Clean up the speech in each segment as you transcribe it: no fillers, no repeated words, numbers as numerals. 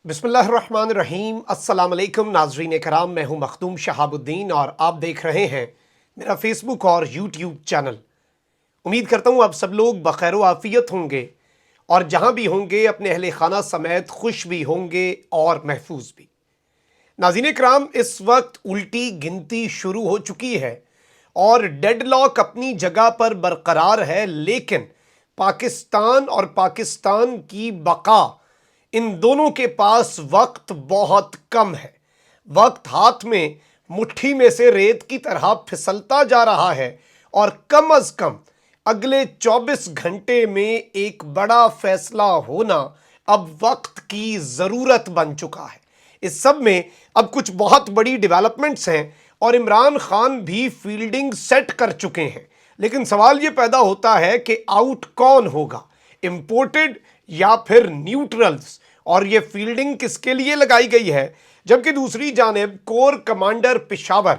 बिस्मिल्लाहिर्रहमानिर्रहीम। अस्सलाम वालेकुम नाजरीन कराम, मैं हूं मखदूम शहाबुद्दीन और आप देख रहे हैं मेरा फेसबुक और यूट्यूब चैनल। उम्मीद करता हूं आप सब लोग बखैर व आफियत होंगे और जहां भी होंगे अपने अहले खाना समेत खुश भी होंगे और महफूज भी। नाज़रीन कराम, इस वक्त उल्टी गिनती शुरू हो चुकी है और डेडलॉक अपनी जगह पर बरकरार है, लेकिन पाकिस्तान और पाकिस्तान की बका, इन दोनों के पास वक्त बहुत कम है। वक्त हाथ में मुट्ठी में से रेत की तरह फिसलता जा रहा है और कम अज कम अगले 24 घंटे में एक बड़ा फैसला होना अब वक्त की ज़रूरत बन चुका है। इस सब में अब कुछ बहुत बड़ी डेवलपमेंट्स हैं और इमरान खान भी फील्डिंग सेट कर चुके हैं, लेकिन सवाल ये पैदा होता है कि आउट कौन होगा, इंपोर्टेड या फिर न्यूट्रल्स, और ये फील्डिंग किसके लिए लगाई गई है। जबकि दूसरी जानिब corps commander Peshawar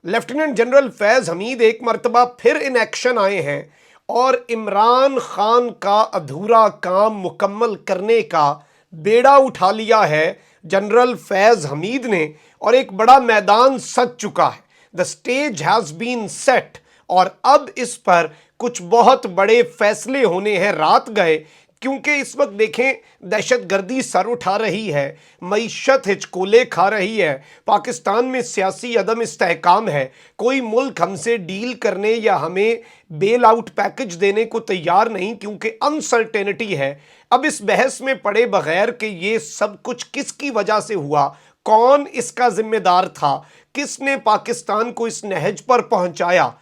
lieutenant general Faiz Hameed एक मरतबा फिर इन एक्शन आए हैं और इमरान खान का अधूरा काम मुकम्मल करने का बेड़ा उठा लिया है जनरल फैज़ हमीद ने, और एक बड़ा मैदान सज चुका है। The stage has been set और अब इस पर कुछ बहुत बड़े फैसले होने हैं। रात गए क्योंकि इस वक्त देखें दहशतगर्दी सर उठा रही है, मईशत हिचकोले खा रही है, पाकिस्तान में सियासी अदम इस्तेहकाम है, कोई मुल्क हमसे डील करने या हमें बेल आउट पैकेज देने को तैयार नहीं क्योंकि अनसर्टेनिटी है। अब इस बहस में पड़े बगैर कि ये सब कुछ किसकी वजह से हुआ, कौन इसका जिम्मेदार था, किसने पाकिस्तान को इस नहज पर पहुंचाया,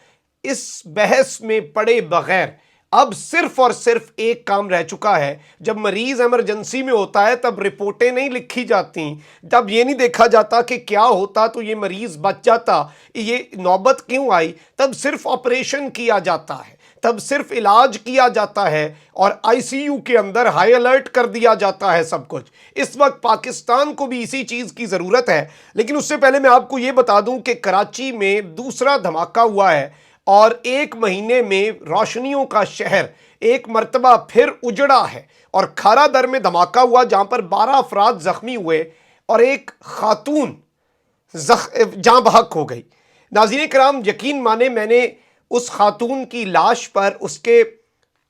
इस बहस में पड़े बगैर अब सिर्फ और सिर्फ एक काम रह चुका है। जब मरीज इमरजेंसी में होता है तब रिपोर्टें नहीं लिखी जाती, तब ये नहीं देखा जाता कि क्या होता तो ये मरीज बच जाता, ये नौबत क्यों आई, तब सिर्फ ऑपरेशन किया जाता है, तब सिर्फ इलाज किया जाता है और आईसीयू के अंदर हाई अलर्ट कर दिया जाता है सब कुछ। इस वक्त पाकिस्तान को भी इसी चीज़ की ज़रूरत है। लेकिन उससे पहले मैं आपको ये बता दूं कि कराची में दूसरा धमाका हुआ है और एक महीने में रोशनियों का शहर एक मर्तबा फिर उजड़ा है। और खारा दर में धमाका हुआ जहां पर 12 अफराद जख्मी हुए और एक खातून जाँ बहक हो गई। नाज़रीन कराम, यकीन माने मैंने उस खातून की लाश पर उसके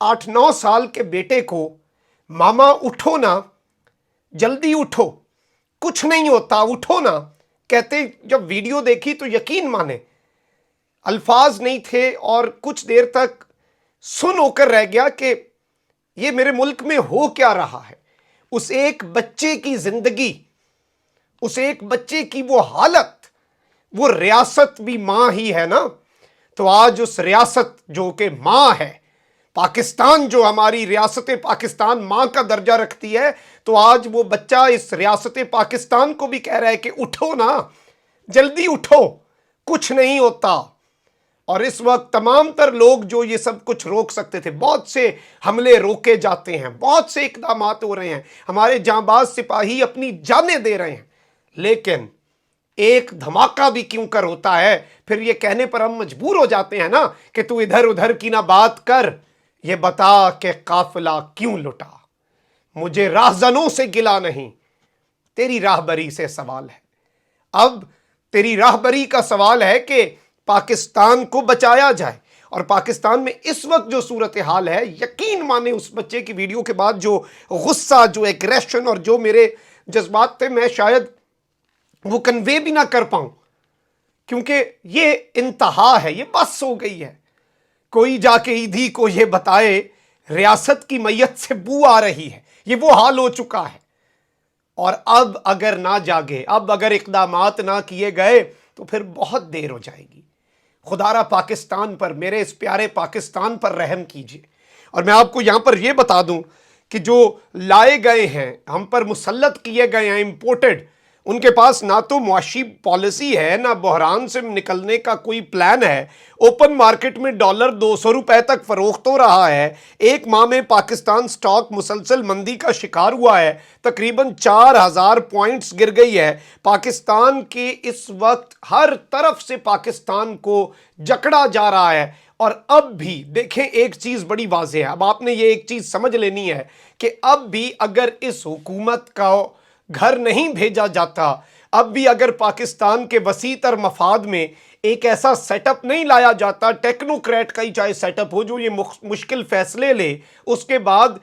8-9 साल के बेटे को, मामा उठो ना, जल्दी उठो, कुछ नहीं होता, उठो ना, कहते जब वीडियो देखी तो यकीन माने अल्फाज नहीं थे और कुछ देर तक सुन होकर रह गया कि ये मेरे मुल्क में हो क्या रहा है। उस एक बच्चे की जिंदगी, उस एक बच्चे की वो हालत, वो रियासत भी माँ ही है ना। तो आज उस रियासत जो कि माँ है, पाकिस्तान जो हमारी रियासत पाकिस्तान माँ का दर्जा रखती है, तो आज वो बच्चा इस रियासत पाकिस्तान को भी कह रहा है कि उठो ना, जल्दी उठो, कुछ नहीं होता। और इस वक्त तमाम तर लोग जो ये सब कुछ रोक सकते थे, बहुत से हमले रोके जाते हैं, बहुत से इकदाम हो रहे हैं, हमारे जांबाज सिपाही अपनी जानें दे रहे हैं, लेकिन एक धमाका भी क्यों कर होता है, फिर ये कहने पर हम मजबूर हो जाते हैं ना कि तू इधर उधर की ना बात कर, ये बता कि काफिला क्यों लुटा, मुझे राहजनों से गिला नहीं, तेरी राहबरी से सवाल है। अब तेरी राहबरी का सवाल है कि पाकिस्तान को बचाया जाए। और पाकिस्तान में इस वक्त जो सूरत हाल है, यकीन माने उस बच्चे की वीडियो के बाद जो गुस्सा, जो एग्रेशन और जो मेरे जज्बात थे, मैं शायद वो कन्वे भी ना कर पाऊं, क्योंकि ये इंतहा है, ये बस हो गई है। कोई जाके ईदी को ये बताए रियासत की मैयत से बू आ रही है, ये वो हाल हो चुका है। और अब अगर ना जागे, अब अगर इकदामात ना किए गए तो फिर बहुत देर हो जाएगी। खुदारा पाकिस्तान पर, मेरे इस प्यारे पाकिस्तान पर रहम कीजिए। और मैं आपको यहां पर यह बता दूं कि जो लाए गए हैं, हम पर मुसल्लत किए गए हैं इंपोर्टेड, उनके पास ना तो मुआशी पॉलिसी है, ना बहरान से निकलने का कोई प्लान है। ओपन मार्केट में डॉलर 200 रुपए तक फरोख्त हो रहा है। एक माह में पाकिस्तान स्टॉक मुसलसल मंदी का शिकार हुआ है, तकरीबन 4000 पॉइंट्स गिर गई है। पाकिस्तान के इस वक्त हर तरफ से पाकिस्तान को जकड़ा जा रहा है। और अब भी देखें, एक चीज़ बड़ी वाज़ेह है, अब आपने ये एक चीज़ समझ लेनी है कि अब भी अगर इस हुकूमत का घर नहीं भेजा जाता। अब भी अगर पाकिस्तान के वसी तर मफाद में एक ऐसा सेटअप नहीं लाया जाता, टेक्नोक्रेट का ही चाहे सेटअप हो जो ये मुश्किल फैसले ले, उसके बाद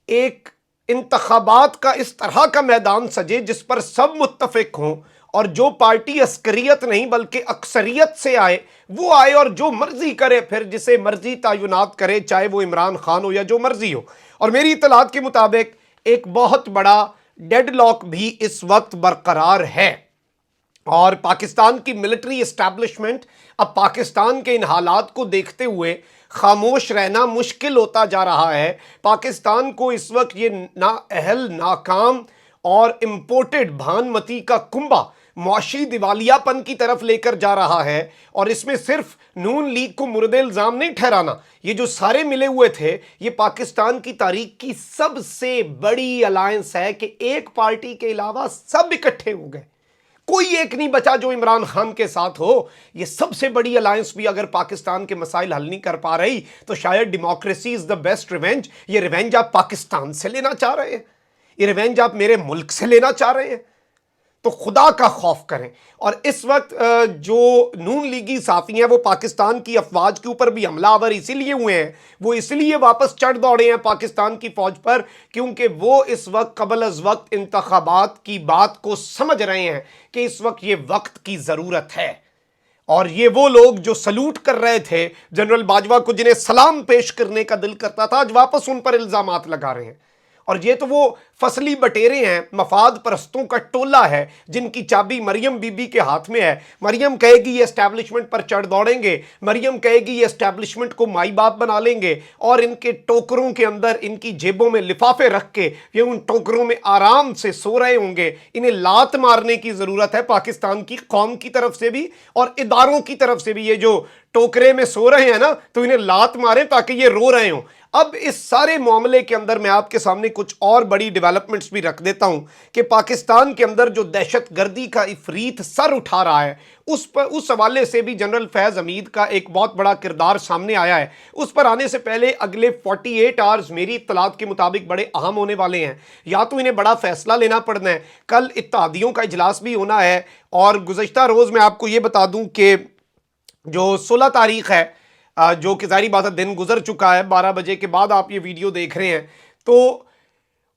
एक इंतखाबात का इस तरह का मैदान सजे जिस पर सब मुत्तफिक हों, और जो पार्टी अस्करियत नहीं बल्कि अक्सरियत से आए वो आए और जो मर्जी करे, फिर जिसे मर्जी तयनात करे, चाहे वो इमरान खान हो या जो मर्जी हो। और मेरी इत्तलात के मुताबिक एक बहुत बड़ा डेडलॉक भी इस वक्त बरकरार है, और पाकिस्तान की मिलिट्री एस्टैब्लिशमेंट अब पाकिस्तान के इन हालात को देखते हुए खामोश रहना मुश्किल होता जा रहा है। पाकिस्तान को इस वक्त ये नाअहल, नाकाम और इम्पोर्टेड भानमती का कुंबा मुआशी दिवालियापन की तरफ लेकर जा रहा है। और इसमें सिर्फ नून लीग को मुर्दे इल्ज़ाम नहीं ठहराना, ये जो सारे मिले हुए थे, ये पाकिस्तान की तारीख की सबसे बड़ी अलायंस है कि एक पार्टी के अलावा सब इकट्ठे हो गए, कोई एक नहीं बचा जो इमरान खान के साथ हो। ये सबसे बड़ी अलायंस भी अगर पाकिस्तान के मसाइल हल नहीं कर पा रही तो शायद democracy is the best revenge. ये रिवेंज आप पाकिस्तान से लेना चाह रहे हैं, ये रिवेंज आप मेरे मुल्क से लेना चाह रहे हैं, तो खुदा का खौफ करें। और इस वक्त जो नून लीगी साथी हैं वो पाकिस्तान की अफवाज के ऊपर भी हमलावर इसीलिए हुए हैं, वो इसलिए वापस चढ़ दौड़े हैं पाकिस्तान की फौज पर क्योंकि वो इस वक्त कबल अज वक्त इंतखाबात की बात को समझ रहे हैं कि इस वक्त ये वक्त की ज़रूरत है। और ये वो लोग जो सलूट कर रहे थे जनरल बाजवा को, जिन्हें सलाम पेश करने का दिल करता था, आज वापस उन पर इल्ज़ामात लगा रहे हैं। और ये तो वो फसली बटेरे हैं, मफाद परस्तों का टोला है जिनकी चाबी मरियम बीबी के हाथ में है। मरियम कहेगी ये एस्टैब्लिशमेंट पर चढ़ दौड़ेंगे, मरियम कहेगी ये एस्टैब्लिशमेंट को माई बाप बना लेंगे, और इनके टोकरों के अंदर इनकी जेबों में लिफाफे रख के ये उन टोकरों में आराम से सो रहे होंगे। इन्हें लात मारने की ज़रूरत है पाकिस्तान की कौम की तरफ से भी और इदारों की तरफ से भी। ये जो टोकरे में सो रहे हैं ना, तो इन्हें लात मारें ताकि ये रो रहे हों। अब इस सारे मामले के अंदर मैं आपके सामने कुछ और बड़ी डेवलपमेंट्स भी रख देता हूं कि पाकिस्तान के अंदर जो दहशतगर्दी का इफरीत सर उठा रहा है उस हवाले से भी जनरल फैज़ हमीद का एक बहुत बड़ा किरदार सामने आया है। उस पर आने से पहले अगले 48 आवर्स मेरी इत्तलात के मुताबिक बड़े अहम होने वाले हैं। या तो इन्हें बड़ा फैसला लेना पड़ना है, कल इत्तेहादियों का इजलास भी होना है, और गुज़श्ता रोज़ मैं आपको ये बता दूं कि जो 16 तारीख है, जो कि ज़ाहिर बात है दिन गुजर चुका है, 12 बजे के बाद आप ये वीडियो देख रहे हैं, तो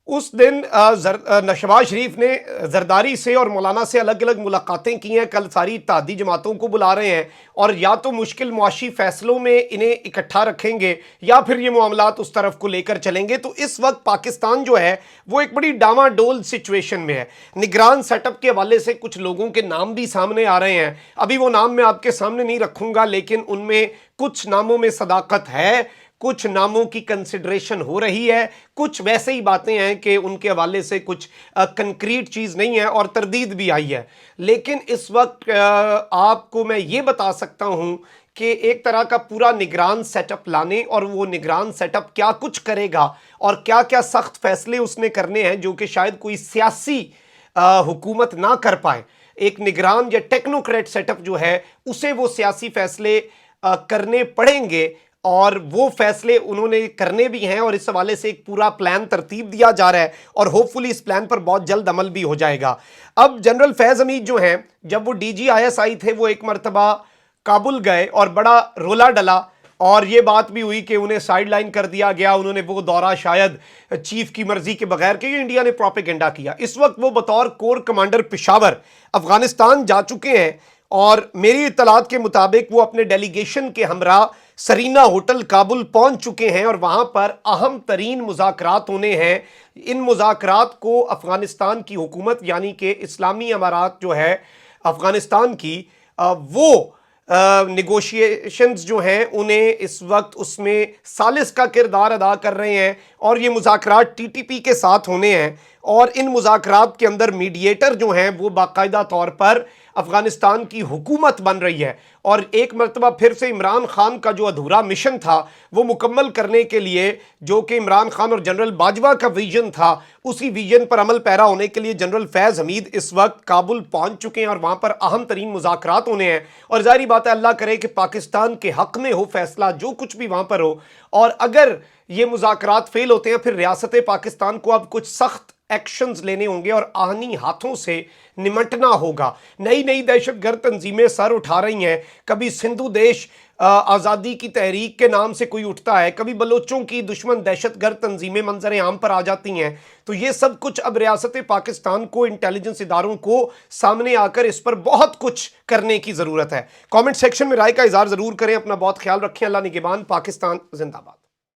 उस दिन शहबाज शरीफ ने जरदारी से और मौलाना से अलग अलग मुलाकातें की हैं। कल सारी इत्तेहादी जमातों को बुला रहे हैं और या तो मुश्किल मुआशी फैसलों में इन्हें इकट्ठा रखेंगे या फिर ये मामलात उस तरफ को लेकर चलेंगे। तो इस वक्त पाकिस्तान जो है वो एक बड़ी डामाडोल सिचुएशन में है। निगरान सेटअप के हवाले से कुछ लोगों के नाम भी सामने आ रहे हैं, अभी वो नाम मैं आपके सामने नहीं रखूंगा, लेकिन उनमें कुछ नामों में सदाकत है, कुछ नामों की कंसिडरेशन हो रही है, कुछ वैसे ही बातें हैं कि उनके हवाले से कुछ कंक्रीट चीज़ नहीं है और तरदीद भी आई है। लेकिन इस वक्त आपको मैं ये बता सकता हूं कि एक तरह का पूरा निगरान सेटअप लाने, और वो निगरान सेटअप क्या कुछ करेगा और क्या क्या सख्त फैसले उसने करने हैं जो कि शायद कोई सियासी हुकूमत ना कर पाए। एक निगरान या टेक्नोक्रेट सेटअप जो है उसे वो सियासी फैसले करने पड़ेंगे, और वो फैसले उन्होंने करने भी हैं, और इस हवाले से एक पूरा प्लान तरतीब दिया जा रहा है और होपफुली इस प्लान पर बहुत जल्द अमल भी हो जाएगा। अब जनरल फैज़ हमीद जो हैं, जब वो DGISI थे, वो एक मरतबा काबुल गए और बड़ा रोला डला, और ये बात भी हुई कि उन्हें साइड लाइन कर दिया गया। उन्होंने वो दौरा शायद चीफ की मर्जी के बगैर कि इंडिया ने प्रोपेगेंडा किया। इस वक्त वो बतौर कोर कमांडर पेशावर अफगानिस्तान जा चुके हैं, और मेरी इत्तलात के मुताबिक वो अपने डेलीगेशन के हमरा सरीना होटल काबुल पहुंच चुके हैं, और वहां पर अहम तरीन मुज़ाकरात होने हैं। इन मुज़ाकरात को अफगानिस्तान की हुकूमत यानी कि इस्लामी अमारात जो है अफगानिस्तान की, वो नेगोशिएशंस जो हैं उन्हें इस वक्त उसमें सालिस का किरदार अदा कर रहे हैं, और ये मुज़ाकरात TTP के साथ होने हैं। और इन मुज़ाकरात के अंदर मीडिएटर जो हैं वो बाकायदा तौर पर अफगानिस्तान की हुकूमत बन रही है, और एक मरतबा फिर से इमरान खान का जो अधूरा मिशन था वो मुकम्मल करने के लिए, जो कि इमरान खान और जनरल बाजवा का विजन था, उसी विजन पर अमल पैरा होने के लिए जनरल फैज़ हमीद इस वक्त काबुल पहुंच चुके हैं, और वहां पर अहम तरीन मुज़ाकरात होने हैं। और ज़ाहिर बात है अल्लाह करे कि पाकिस्तान के हक़ में हो फैसला, जो कुछ भी वहां पर हो। और अगर ये मुज़ाकरात फेल होते हैं फिर रियासत पाकिस्तान को अब कुछ सख्त एक्शंस लेने होंगे और आहनी हाथों से निमटना होगा। नई नई दहशतगर्द तंजीमें सर उठा रही हैं, कभी सिंधु देश आज़ादी की तहरीक के नाम से कोई उठता है, कभी बलोचों की दुश्मन दहशतगर्द तंजीमें मंजर आम पर आ जाती हैं। तो ये सब कुछ अब रियासत पाकिस्तान को, इंटेलिजेंस इदारों को सामने आकर इस पर बहुत कुछ करने की ज़रूरत है। कमेंट सेक्शन में राय का इजहार ज़रूर करें। अपना बहुत ख्याल रखें। अल्लाह निगहबान। पाकिस्तान जिंदाबाद।